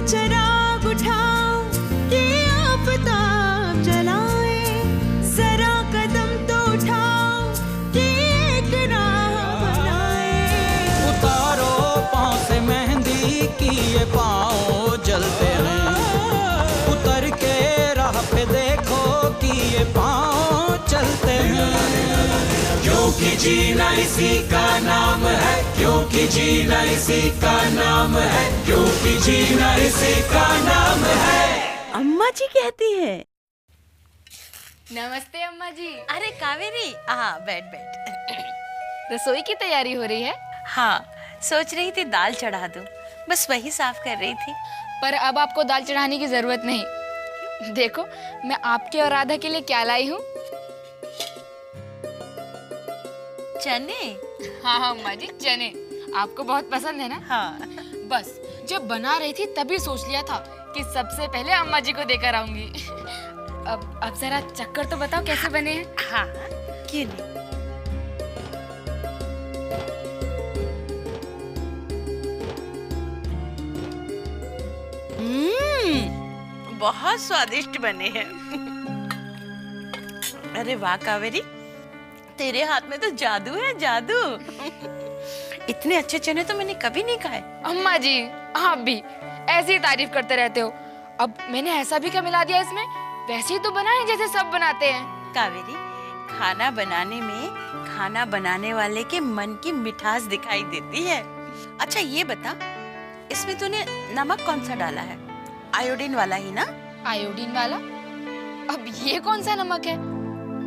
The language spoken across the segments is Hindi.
चिराग उठाओ कि आफताब जलाए, जरा कदम तो उठाओ कि एक राह बनाए। उतारो पाँव से मेहंदी की ये पाँव जलते हैं, उतर के राह पे देखो कि ये पाँव चलते हैं। क्योंकि जीना इसी का नाम है, क्योंकि जीना इसी का नाम है, क्योंकि जीना इसी का नाम है। अम्मा जी कहती है। नमस्ते अम्मा जी। अरे कावेरी, हाँ बैठ बैठ। रसोई की तैयारी हो रही है? हाँ, सोच रही थी दाल चढ़ा दूं, बस वही साफ कर रही थी। पर अब आपको दाल चढ़ाने की जरूरत नहीं। देखो मैं आपके और राधा के लिए क्या लाई हूँ। चने? हाँ हाँ अम्मा जी, चने आपको बहुत पसंद है ना? हाँ। बस जब बना रही थी तभी सोच लिया था कि सबसे पहले अम्मा जी को देकर आऊंगी। अब जरा चक्कर तो बताओ कैसे बने हैं? हाँ, क्यों नहीं। बहुत स्वादिष्ट बने हैं। अरे वाह कावेरी, तेरे हाथ में तो जादू है, जादू। इतने अच्छे चने तो मैंने कभी नहीं खाए। अम्मा जी आप भी ऐसी ही तारीफ करते रहते हो। अब मैंने ऐसा भी क्या मिला दिया इसमें? वैसे ही तो बना है जैसे सब बनाते हैं। कावेरी, खाना बनाने में खाना बनाने वाले के मन की मिठास दिखाई देती है। अच्छा ये बता, इसमें तूने नमक कौन सा डाला है? आयोडीन वाला ही ना? आयोडीन वाला? अब ये कौन सा नमक है?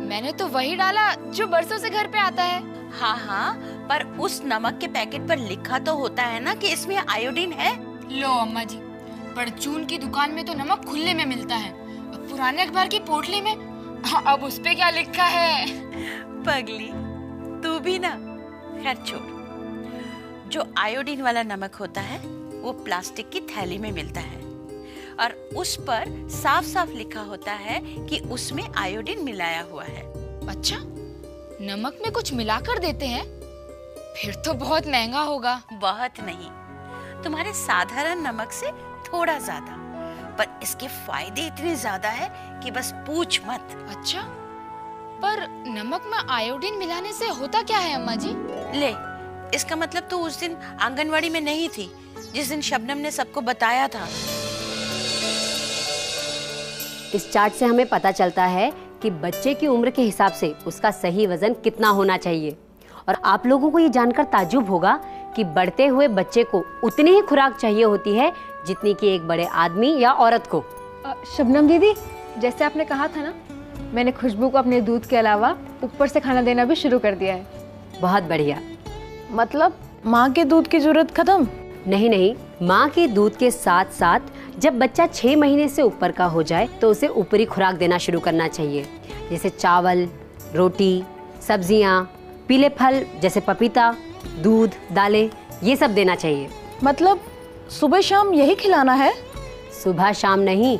मैंने तो वही डाला जो बरसों से घर पे आता है। हाँ हाँ, पर उस नमक के पैकेट पर लिखा तो होता है ना कि इसमें आयोडीन है। लो अम्मा जी, परचून की दुकान में तो नमक खुले में मिलता है, अब पुराने अखबार की पोटली में अब उस पे क्या लिखा है? पगली तू भी ना। खैर छोड़, जो आयोडीन वाला नमक होता है वो प्लास्टिक की थैली में मिलता है और उस पर साफ साफ लिखा होता है कि उसमें आयोडीन मिलाया हुआ है। अच्छा, नमक में कुछ मिलाकर देते हैं? फिर तो बहुत महंगा होगा। बहुत नहीं, तुम्हारे साधारण नमक से थोड़ा ज्यादा, पर इसके फायदे इतने ज्यादा है कि बस पूछ मत। अच्छा, पर नमक में आयोडीन मिलाने से होता क्या है अम्मा जी? ले, इसका मतलब तू उस दिन आंगनवाड़ी में नहीं थी जिस दिन शबनम ने सबको बताया था। इस चार्ट से हमें पता चलता है कि बच्चे की उम्र के हिसाब से उसका सही वजन कितना होना चाहिए। और आप लोगों को ये जानकर ताज्जुब होगा कि बढ़ते हुए बच्चे को उतनी ही खुराक चाहिए होती है जितनी कि एक बड़े आदमी या औरत को। शबनम दीदी, जैसे आपने कहा था ना, मैंने खुशबू को अपने दूध के अलावा ऊपर से खाना देना भी शुरू कर दिया है। बहुत बढ़िया। मतलब माँ के दूध की जरूरत खत्म? नहीं नहीं, माँ के दूध के साथ साथ जब बच्चा 6 महीने से ऊपर का हो जाए तो उसे ऊपरी खुराक देना शुरू करना चाहिए, जैसे चावल, रोटी, सब्जियाँ, पीले फल जैसे पपीता, दूध, दालें, ये सब देना चाहिए। मतलब सुबह शाम यही खिलाना है? सुबह शाम नहीं,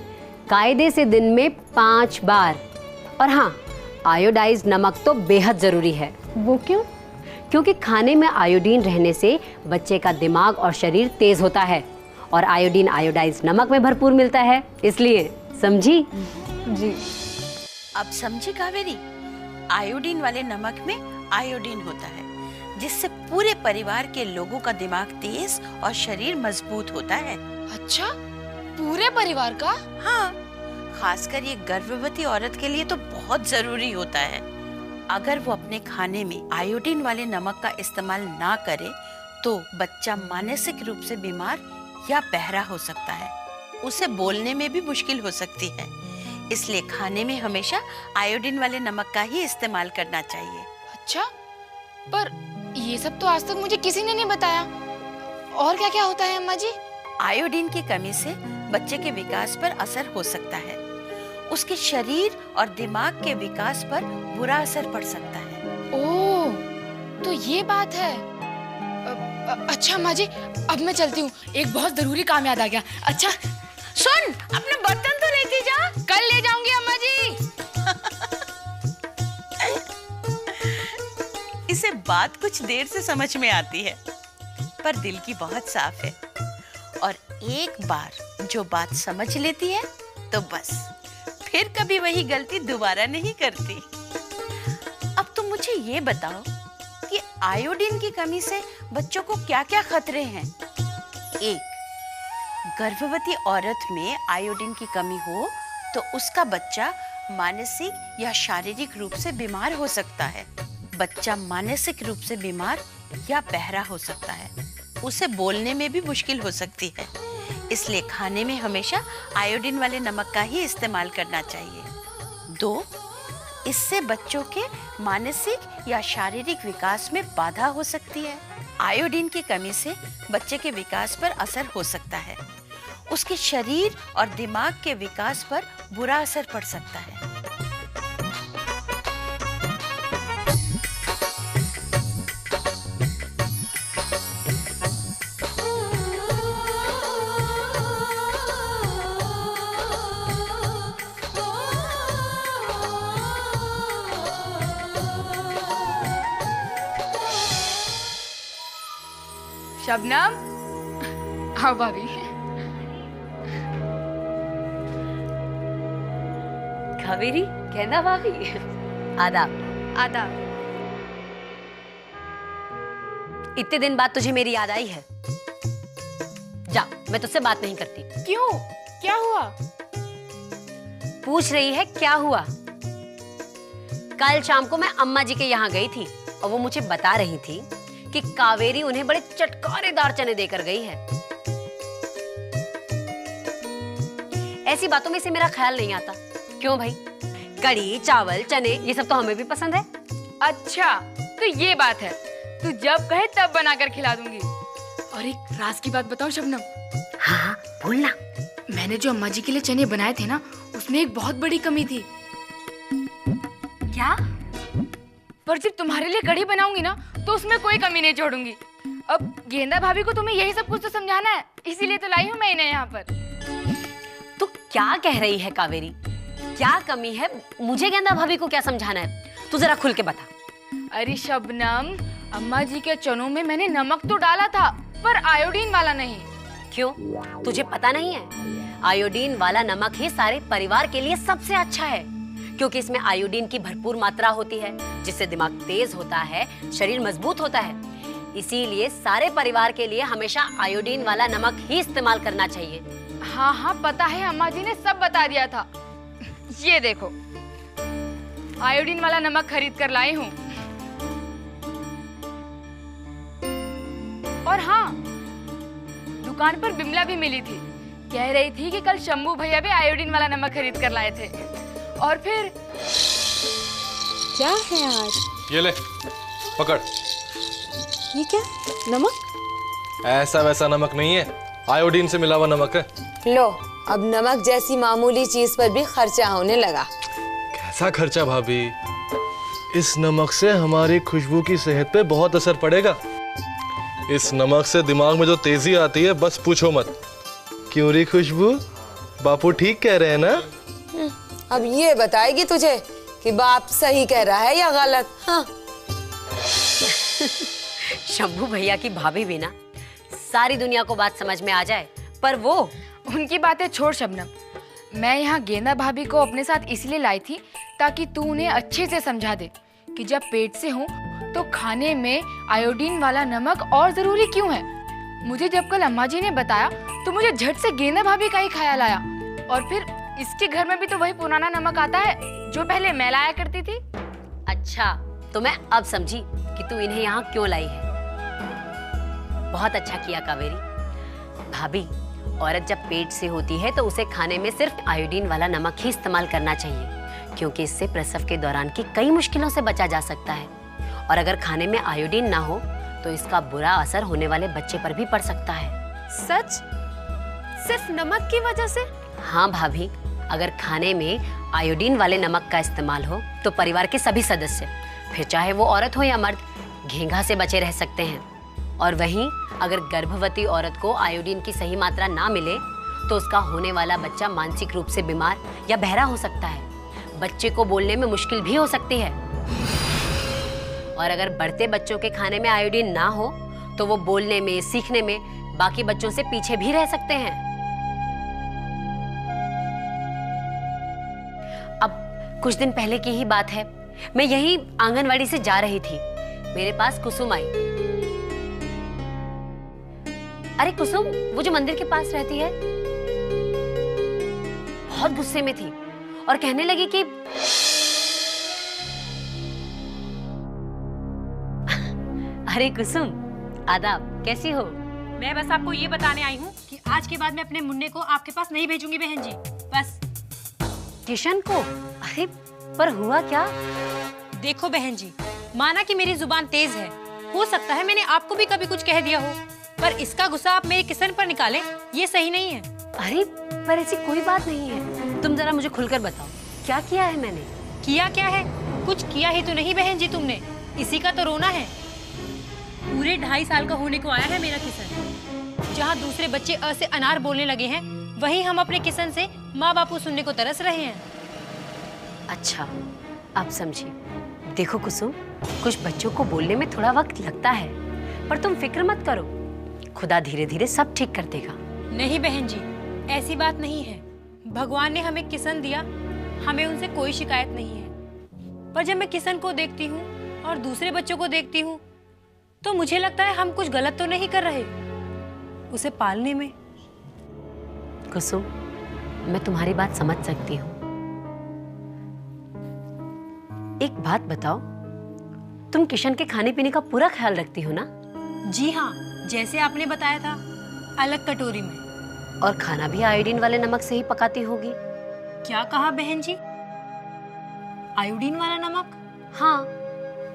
कायदे से दिन में 5 बार। और हाँ, आयोडाइज्ड नमक तो बेहद ज़रूरी है। वो क्यों? क्योंकि खाने में आयोडीन रहने से बच्चे का दिमाग और शरीर तेज होता है और आयोडीन आयोडाइज्ड नमक में भरपूर मिलता है, इसलिए। समझी? जी। अब समझी कावेरी, आयोडीन वाले नमक में आयोडीन होता है जिससे पूरे परिवार के लोगों का दिमाग तेज और शरीर मजबूत होता है। अच्छा, पूरे परिवार का? हाँ, खासकर ये गर्भवती औरत के लिए तो बहुत जरूरी होता है। अगर वो अपने खाने में आयोडीन वाले नमक का इस्तेमाल ना करे तो बच्चा मानसिक रूप से बीमार या बहरा हो सकता है, उसे बोलने में भी मुश्किल हो सकती है। इसलिए खाने में हमेशा आयोडीन वाले नमक का ही इस्तेमाल करना चाहिए। अच्छा, पर ये सब तो आज तक मुझे किसी ने नहीं बताया। और क्या क्या होता है अम्मा जी? आयोडीन की कमी से बच्चे के विकास पर असर हो सकता है, उसके शरीर और दिमाग के विकास पर बुरा असर पड़ सकता है। ओह, तो ये बात है। अच्छा अम्मा जी, अब मैं चलती हूँ, एक बहुत जरूरी काम याद आ गया। अच्छा सुन, अपने बर्तन तो लेती जा। कल ले जाऊंगी अम्मा जी। इसे बात कुछ देर से समझ में आती है, पर दिल की बहुत साफ है। और एक बार जो बात समझ लेती है तो बस फिर कभी वही गलती दोबारा नहीं करती। अब तुम मुझे ये बताओ कि आयोडीन की कमी से बच्चों को क्या-क्या खतरे हैं। एक, गर्भवती औरत में आयोडीन की कमी हो तो उसका बच्चा मानसिक या शारीरिक रूप से बीमार हो सकता है। बच्चा मानसिक रूप से बीमार या बहरा हो सकता है, उसे बोलने में भी मुश्किल हो सकती है। इसलिए खाने में हमेशा आयोडीन वाले नमक का ही इस्तेमाल करना चाहिए। 2, इससे बच्चों के मानसिक या शारीरिक विकास में बाधा हो सकती है। आयोडीन की कमी से बच्चे के विकास पर असर हो सकता है। उसके शरीर और दिमाग के विकास पर बुरा असर पड़ सकता है। शबनम, हाँ भाभी। कावेरी, कहना भाभी। आदाब। आदाब। इतने दिन बाद तुझे मेरी याद आई है? जा, मैं तुझसे बात नहीं करती। क्यों? क्या हुआ? पूछ रही है क्या हुआ? कल शाम को मैं अम्मा जी के यहाँ गई थी और वो मुझे बता रही थी कि कावेरी उन्हें बड़े चटकारेदार चने देकर गई है। ऐसी बातों में से मेरा ख्याल नहीं आता। क्यों भाई? कड़ी, चावल, चने ये सब तो हमें भी पसंद है। अच्छा, तो ये बात है। तू जब कहे तब बनाकर खिला दूंगी। और एक राज की बात बताऊं शबनम? हाँ, बोलना। मैंने जो अम्मा जी के लिए चने बनाए थे ना, उसमें एक बहुत बड़ी कमी थी। क्या? पर जब तुम्हारे लिए कढ़ी बनाऊंगी ना, तो उसमें कोई कमी नहीं छोड़ूंगी। अब गेंदा भाभी को तुम्हें यही सब कुछ तो समझाना है, इसीलिए तो लाई हूँ मैं इन्हें यहाँ पर। तू क्या कह रही है कावेरी? क्या कमी है? मुझे गेंदा भाभी को क्या समझाना है? तू जरा खुल के बता। अरे शबनम, अम्मा जी के चनों में मैंने नमक तो डाला था, पर आयोडीन वाला नहीं। क्यों? तुझे पता नहीं है? आयोडीन वाला नमक ही सारे परिवार के लिए सबसे अच्छा है, क्योंकि इसमें आयोडीन की भरपूर मात्रा होती है, जिससे दिमाग तेज होता है, शरीर मजबूत होता है। इसीलिए सारे परिवार के लिए हमेशा आयोडीन वाला नमक ही इस्तेमाल करना चाहिए। हाँ हाँ पता है, अम्मा जी ने सब बता दिया था। ये देखो, आयोडीन वाला नमक खरीद कर लाई हूँ। और हाँ, दुकान पर बिमला भी मिली थी। कह रही थी कि कल शंभू भैया भी आयोडीन वाला नमक खरीद कर लाए थे। और फिर क्या है आज? ये ले, पकड़। ये क्या? नमक? ऐसा वैसा नमक नहीं है, आयोडीन से मिला हुआ नमक है। लो, अब नमक जैसी मामूली चीज पर भी खर्चा होने लगा। कैसा खर्चा भाभी? इस नमक से हमारी खुशबू की सेहत पे बहुत असर पड़ेगा। इस नमक से दिमाग में जो तेजी आती है, बस पूछो मत। क्यों री खुशबू, बापू ठीक कह रहे हैं ना? अब ये बताएगी तुझे कि बाप सही कह रहा है या गलत? हाँ। शंभू भैया की भाभी भी ना सारी दुनिया को बात समझ में आ जाए, पर वो उनकी बातें छोड़ शबनम। मैं यहाँ गेंदा भाभी को अपने साथ इसलिए लाई थी ताकि तू उन्हें अच्छे से समझा दे कि जब पेट से हो तो खाने में आयोडीन वाला नमक और जरूरी क्यों है। मुझे जब कल अम्मा जी ने बताया तो मुझे झट से गेंदा भाभी का ही ख्याल आया। और फिर इसके घर में भी तो वही पुराना नमक आता है जो पहले मैं लाया करती थी। अच्छा, तो मैं अब समझी कि तू इन्हें यहाँ क्यों लाई है। बहुत अच्छा किया कावेरी। भाभी, औरत जब पेट से होती है तो उसे खाने में सिर्फ आयोडीन वाला नमक ही इस्तेमाल करना चाहिए, क्योंकि इससे प्रसव के दौरान की कई मुश्किलों से बचा जा सकता है। और अगर खाने में आयोडीन ना हो तो इसका बुरा असर होने वाले बच्चे पर भी पड़ सकता है। सच? सिर्फ नमक की वजह से? हाँ भाभी, अगर खाने में आयोडीन वाले नमक का इस्तेमाल हो तो परिवार के सभी सदस्य, फिर चाहे वो औरत हो या मर्द, घेंघा से बचे रह सकते हैं। और वहीं अगर गर्भवती औरत को आयोडीन की सही मात्रा ना मिले तो उसका होने वाला बच्चा मानसिक रूप से बीमार या बहरा हो सकता है। बच्चे को बोलने में मुश्किल भी हो सकती है। और अगर बढ़ते बच्चों के खाने में आयोडीन ना हो तो वो बोलने में, सीखने में बाकी बच्चों से पीछे भी रह सकते हैं। अब कुछ दिन पहले की ही बात है, मैं यही आंगनवाड़ी से जा रही थी। मेरे पास कुसुम आई। अरे कुसुम, वो जो मंदिर के पास रहती है, बहुत गुस्से में थी और कहने लगी कि अरे कुसुम, आदाब, कैसी हो? मैं बस आपको ये बताने आई हूँ कि आज के बाद मैं अपने मुन्ने को आपके पास नहीं भेजूंगी बहन जी, बस। किशन को? अरे पर हुआ क्या? देखो बहन जी, माना कि मेरी जुबान तेज है, हो सकता है मैंने आपको भी कभी कुछ कह दिया हो, पर इसका गुस्सा आप मेरे किशन पर निकाले, ये सही नहीं है। अरे पर ऐसी कोई बात नहीं है, तुम जरा मुझे खुलकर बताओ, क्या किया है मैंने? किया क्या है? कुछ किया ही तो नहीं बहन जी तुमने, इसी का तो रोना है। पूरे 2.5 साल का होने को आया है मेरा किशन। जहाँ दूसरे बच्चे अ से अनार बोलने लगे हैं, वहीं हम अपने किशन से माँ बापू सुनने को तरस रहे हैं। अच्छा, अब समझी। देखो कुसुम, कुछ बच्चों को बोलने में थोड़ा वक्त लगता है, पर तुम फिक्र मत करो, खुदा धीरे धीरे सब ठीक कर देगा। नहीं बहन जी, ऐसी बात नहीं है। भगवान ने हमें किशन दिया, हमें उनसे कोई शिकायत नहीं है। पर जब मैं किशन को देखती हूँ और दूसरे बच्चों को देखती हूँ, तो मुझे लगता है हम कुछ गलत तो नहीं कर रहे उसे पालने में। कुसुम, मैं तुम्हारी बात समझ सकती हूँ। एक बात बताओ, तुम किशन के खाने पीने का पूरा ख्याल रखती हो ना? जी हाँ, जैसे आपने बताया था, अलग कटोरी में। और खाना भी आयोडीन वाले नमक से ही पकाती होगी। क्या कहा बहन जी? आयोडीन वाला नमक? हाँ,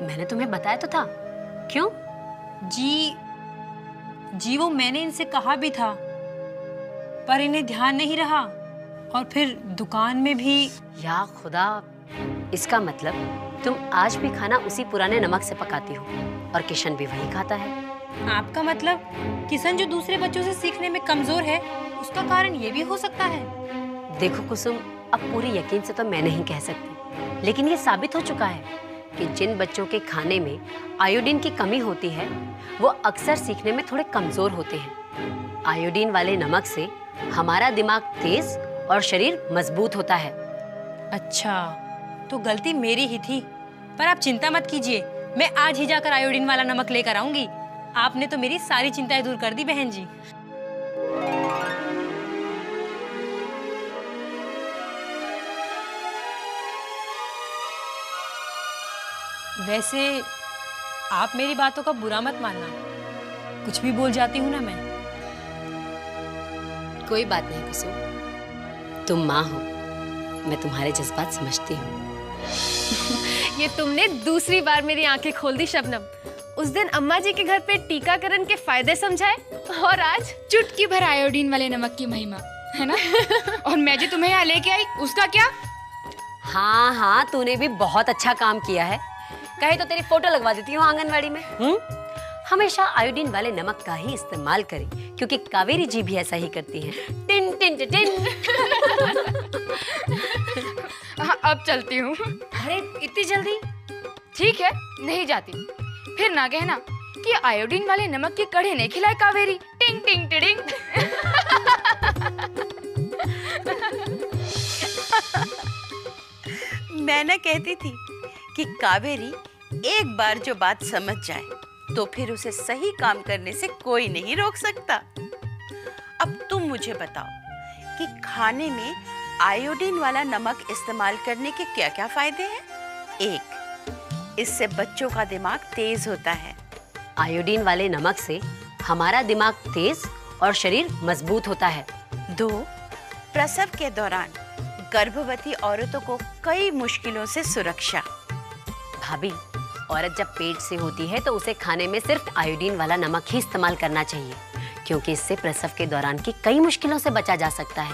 मैंने तुम्हें बताया तो था। क्यों? जी वो मैंने इनसे कहा भी था, पर इन्हें ध्यान नहीं रहा, और फिर दुकान में भी। या खुदा, इसका मतलब तुम आज भी खाना उसी पुराने नमक से पकाती हो और किशन भी वही खाता है। आपका मतलब किशन जो दूसरे बच्चों से सीखने में कमजोर है, उसका कारण ये भी हो सकता है? देखो कुसुम, अब पूरी यकीन से तो मैं नहीं कह सकती, लेकिन ये साबित हो चुका है कि जिन बच्चों के खाने में आयोडीन की कमी होती है, वो अक्सर सीखने में थोड़े कमजोर होते हैं। आयोडीन वाले नमक से हमारा दिमाग तेज और शरीर मजबूत होता है। अच्छा, तो गलती मेरी ही थी। पर आप चिंता मत कीजिए, मैं आज ही जाकर आयोडीन वाला नमक लेकर आऊंगी। आपने तो मेरी सारी चिंताएं दूर कर दी बहन जी। वैसे आप मेरी बातों का बुरा मत मानना, कुछ भी बोल जाती हूँ ना मैं। कोई बात नहीं कुसुम, तुम माँ हो, मैं तुम्हारे जज्बात समझती हूँ। ये तुमने दूसरी बार मेरी आंखें खोल दी शबनम। उस दिन अम्मा जी के घर पे टीकाकरण के फायदे समझाए, और आज चुटकी भर आयोडीन वाले नमक की महिमा, है ना? और मैं जो तुम्हें यहाँ लेके आई, उसका क्या? हाँ हाँ, तूने भी बहुत अच्छा काम किया है। कहे तो तेरी फोटो लगवा देती हूँ आंगनवाड़ी में। हमेशा आयोडीन वाले नमक का ही इस्तेमाल करें, क्योंकि कावेरी जी भी ऐसा ही करती हैं। Tin tin tin tin. हाँ, अब चलती हूँ। अरे इतनी जल्दी? ठीक है, नहीं जाती। फिर ना कहना कि आयोडीन वाले नमक की कढ़ी ने खिलाई कावेरी। टिंग टिंग टिडिंग। मैं ना कहती थी कि कावेरी एक बार जो बात समझ जाए, तो फिर उसे सही काम करने से कोई नहीं रोक सकता। अब तुम मुझे बताओ कि खाने में आयोडीन वाला नमक इस्तेमाल करने के क्या-क्या फायदे हैं? 1, इससे बच्चों का दिमाग तेज होता है। आयोडीन वाले नमक से हमारा दिमाग तेज और शरीर मजबूत होता है। 2, प्रसव के दौरान गर्भवती औरतों को कई मुश्किलों से सुरक्षा। भाभी, औरत जब पेट से होती है तो उसे खाने में सिर्फ आयोडीन वाला नमक ही इस्तेमाल करना चाहिए, क्योंकि इससे प्रसव के दौरान की कई मुश्किलों से बचा जा सकता है।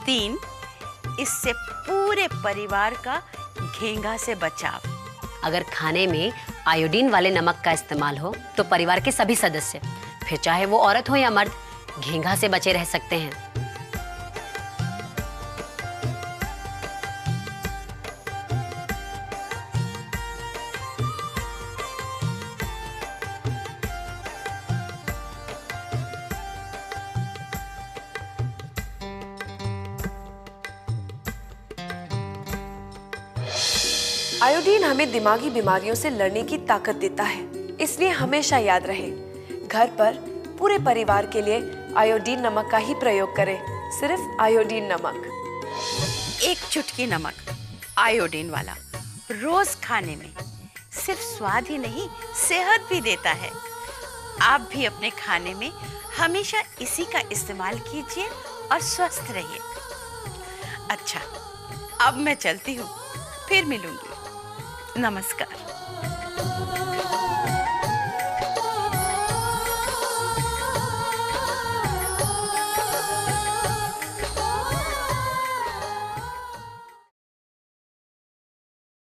3, इससे पूरे परिवार का घेंघा से बचाव। अगर खाने में आयोडीन वाले नमक का इस्तेमाल हो तो परिवार के सभी सदस्य, फिर चाहे वो औरत हो या मर्द, घेंघा से बचे रह सकते हैं। आयोडीन हमें दिमागी बीमारियों से लड़ने की ताकत देता है, इसलिए हमेशा याद रहे, घर पर पूरे परिवार के लिए आयोडीन नमक का ही प्रयोग करें, सिर्फ आयोडीन नमक। एक चुटकी नमक आयोडीन वाला रोज खाने में सिर्फ स्वाद ही नहीं, सेहत भी देता है। आप भी अपने खाने में हमेशा इसी का इस्तेमाल कीजिए और स्वस्थ रहिए। अच्छा, अब मैं चलती हूँ, फिर मिलूंगी। नमस्कार।